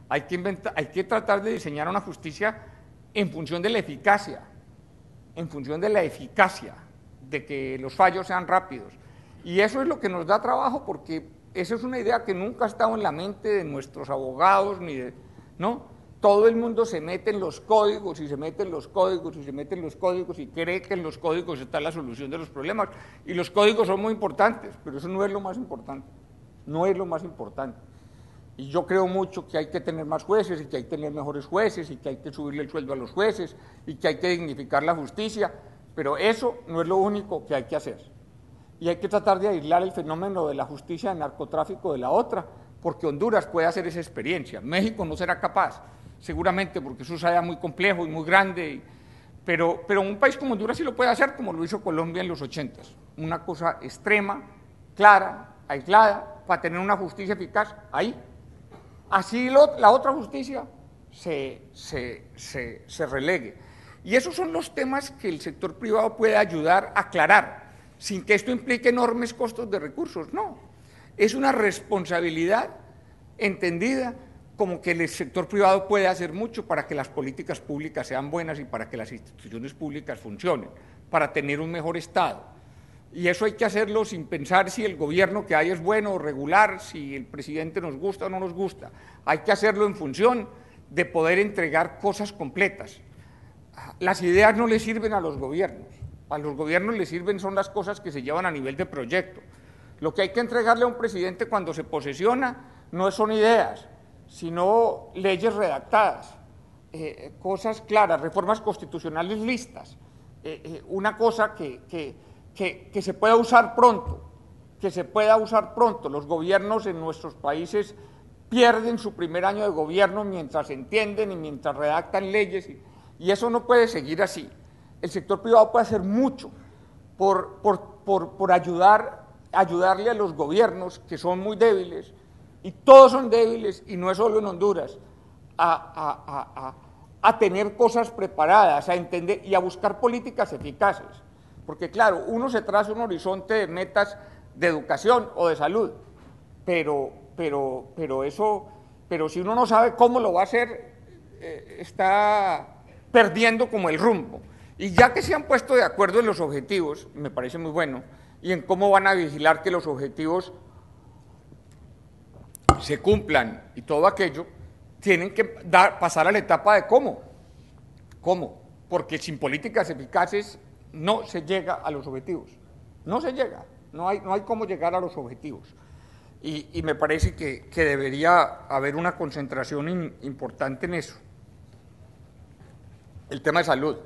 Hay que tratar de diseñar una justicia en función de la eficacia, de que los fallos sean rápidos. Y eso es lo que nos da trabajo, porque esa es una idea que nunca ha estado en la mente de nuestros abogados, ¿no? Todo el mundo se mete en los códigos, y se mete en los códigos, y se mete en los códigos, y cree que en los códigos está la solución de los problemas. Y los códigos son muy importantes, pero eso no es lo más importante. No es lo más importante. Y yo creo mucho que hay que tener más jueces, y que hay que tener mejores jueces, y que hay que subirle el sueldo a los jueces, y que hay que dignificar la justicia, pero eso no es lo único que hay que hacer. Y hay que tratar de aislar el fenómeno de la justicia de narcotráfico de la otra, porque Honduras puede hacer esa experiencia. México no será capaz, seguramente, porque eso es allá muy complejo y muy grande, pero un país como Honduras sí lo puede hacer, como lo hizo Colombia en los 80, una cosa extrema, clara, aislada, para tener una justicia eficaz ahí. Así la otra justicia se relegue. Y esos son los temas que el sector privado puede ayudar a aclarar, sin que esto implique enormes costos de recursos, no. Es una responsabilidad entendida como que el sector privado puede hacer mucho para que las políticas públicas sean buenas y para que las instituciones públicas funcionen, para tener un mejor Estado. Y eso hay que hacerlo sin pensar si el gobierno que hay es bueno o regular, si el presidente nos gusta o no nos gusta. Hay que hacerlo en función de poder entregar cosas completas. Las ideas no le sirven a los gobiernos les sirven son las cosas que se llevan a nivel de proyecto. Lo que hay que entregarle a un presidente cuando se posesiona no son ideas, sino leyes redactadas, cosas claras, reformas constitucionales listas, una cosa que se pueda usar pronto, Los gobiernos en nuestros países pierden su primer año de gobierno mientras entienden y mientras redactan leyes, y eso no puede seguir así. El sector privado puede hacer mucho por ayudarle a los gobiernos, que son muy débiles, y todos son débiles, y no es solo en Honduras, a tener cosas preparadas, a entender y a buscar políticas eficaces. Porque claro, uno se traza un horizonte de metas de educación o de salud, pero si uno no sabe cómo lo va a hacer, está perdiendo como el rumbo. Y ya que se han puesto de acuerdo en los objetivos, me parece muy bueno, y en cómo van a vigilar que los objetivos se cumplan y todo aquello, tienen que pasar a la etapa de cómo, porque sin políticas eficaces no se llega a los objetivos, no hay cómo llegar a los objetivos, y me parece que debería haber una concentración importante en eso. El tema de salud.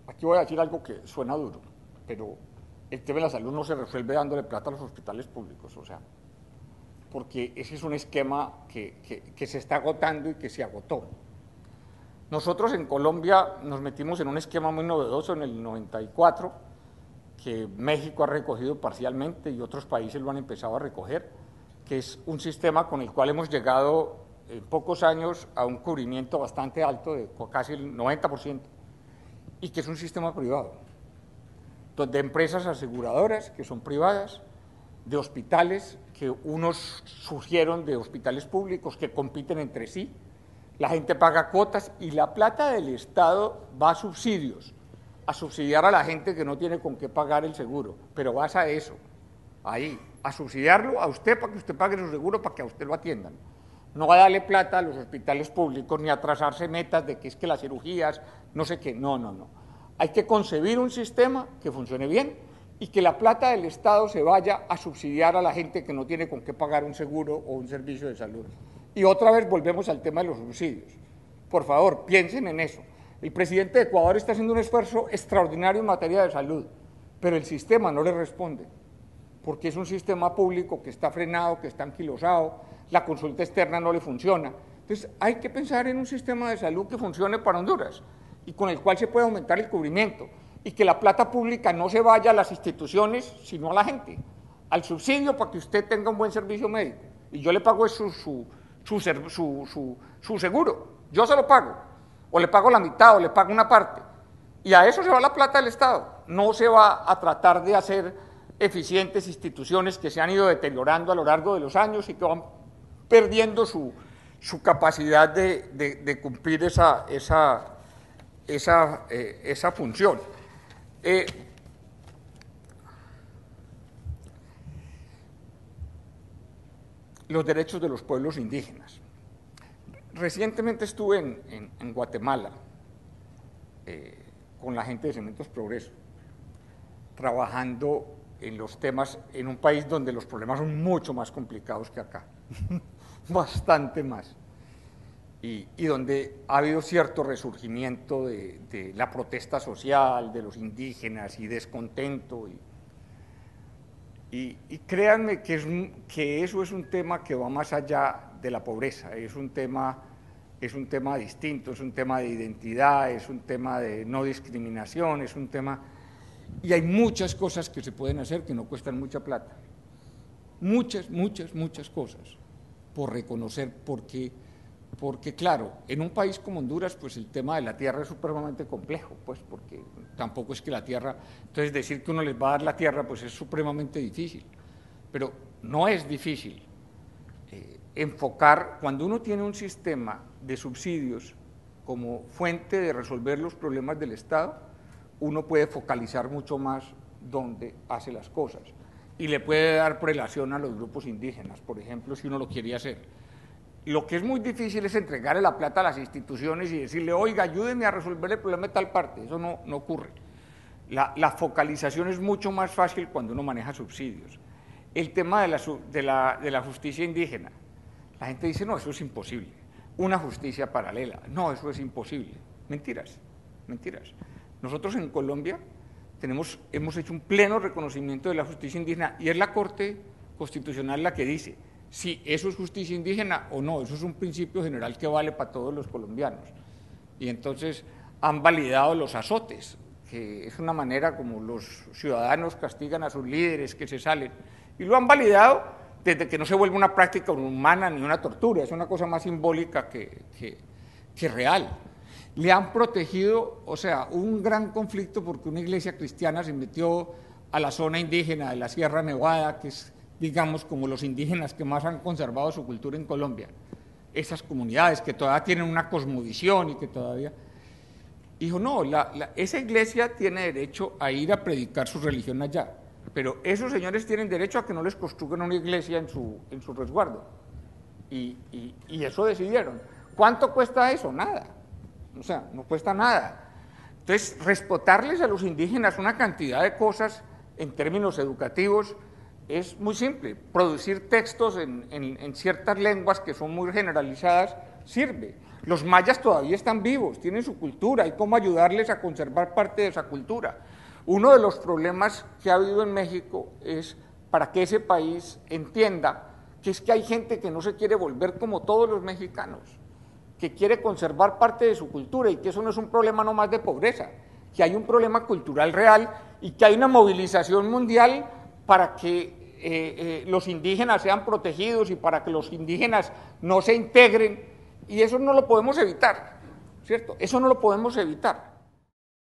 Aquí voy a decir algo que suena duro, pero el tema de la salud no se resuelve dándole plata a los hospitales públicos, porque ese es un esquema que se está agotando y que se agotó. Nosotros en Colombia nos metimos en un esquema muy novedoso en el 94, que México ha recogido parcialmente y otros países lo han empezado a recoger, que es un sistema con el cual hemos llegado en pocos años a un cubrimiento bastante alto, de casi el 90%, y que es un sistema privado, donde empresas aseguradoras que son privadas, de hospitales que unos surgieron de hospitales públicos que compiten entre sí, la gente paga cuotas y la plata del Estado va a subsidios, a subsidiar a la gente que no tiene con qué pagar el seguro, pero vas a eso, ahí, a subsidiarlo a usted para que usted pague su seguro, para que a usted lo atiendan. No va a darle plata a los hospitales públicos ni a trazarse metas de que es que las cirugías, no sé qué, no. Hay que concebir un sistema que funcione bien y que la plata del Estado se vaya a subsidiar a la gente que no tiene con qué pagar un seguro o un servicio de salud. Y otra vez volvemos al tema de los subsidios. Por favor, piensen en eso. El presidente de Ecuador está haciendo un esfuerzo extraordinario en materia de salud, pero el sistema no le responde, porque es un sistema público que está frenado, que está anquilosado, la consulta externa no le funciona. Entonces hay que pensar en un sistema de salud que funcione para Honduras y con el cual se pueda aumentar el cubrimiento y que la plata pública no se vaya a las instituciones, sino a la gente, al subsidio para que usted tenga un buen servicio médico. Y yo le pago su seguro, yo se lo pago, o le pago la mitad o le pago una parte, y a eso se va la plata del Estado. No se va a tratar de hacer eficientes instituciones que se han ido deteriorando a lo largo de los años y que van perdiendo su capacidad de cumplir esa función. Los derechos de los pueblos indígenas. Recientemente estuve en Guatemala con la gente de Cementos Progreso, trabajando en los temas en un país donde los problemas son mucho más complicados que acá, bastante más, y donde ha habido cierto resurgimiento de la protesta social, de los indígenas y descontento. Y créanme que eso es un tema que va más allá de la pobreza, es un tema distinto, es un tema de identidad, es un tema de no discriminación, es un tema... Y hay muchas cosas que se pueden hacer que no cuestan mucha plata, muchas cosas por reconocer, porque claro, en un país como Honduras, pues el tema de la tierra es supremamente complejo, pues porque tampoco es que la tierra, entonces decir que uno les va a dar la tierra, pues es supremamente difícil, pero no es difícil enfocar, cuando uno tiene un sistema de subsidios como fuente de resolver los problemas del Estado, uno puede focalizar mucho más dónde hace las cosas y le puede dar prelación a los grupos indígenas, por ejemplo, si uno lo quiere hacer. Lo que es muy difícil es entregarle la plata a las instituciones y decirle, oiga, ayúdeme a resolver el problema de tal parte, eso no ocurre. La focalización es mucho más fácil cuando uno maneja subsidios. El tema de la justicia indígena, la gente dice, no, eso es imposible, una justicia paralela, no, eso es imposible, mentiras. Nosotros en Colombia hemos hecho un pleno reconocimiento de la justicia indígena y es la Corte Constitucional la que dice si eso es justicia indígena o no, eso es un principio general que vale para todos los colombianos. Y entonces han validado los azotes, que es una manera como los ciudadanos castigan a sus líderes que se salen, y lo han validado desde que no se vuelve una práctica humana ni una tortura, es una cosa más simbólica que real. Le han protegido, o sea, un gran conflicto porque una iglesia cristiana se metió a la zona indígena de la Sierra Nevada, que es, digamos, como los indígenas que más han conservado su cultura en Colombia, esas comunidades que todavía tienen una cosmovisión y que todavía... Dijo, no, esa iglesia tiene derecho a ir a predicar su religión allá, pero esos señores tienen derecho a que no les construyan una iglesia en su resguardo. Y eso decidieron. ¿Cuánto cuesta eso? Nada. O sea, no cuesta nada. Entonces, respetarles a los indígenas una cantidad de cosas en términos educativos es muy simple. Producir textos en ciertas lenguas que son muy generalizadas sirve. Los mayas todavía están vivos, tienen su cultura, hay cómo ayudarles a conservar parte de esa cultura. Uno de los problemas que ha habido en México es para que ese país entienda que es que hay gente que no se quiere volver como todos los mexicanos, que quiere conservar parte de su cultura y que eso no es un problema nomás de pobreza, que hay un problema cultural real y que hay una movilización mundial para que los indígenas sean protegidos y para que los indígenas no se integren, y eso no lo podemos evitar, ¿cierto? Eso no lo podemos evitar.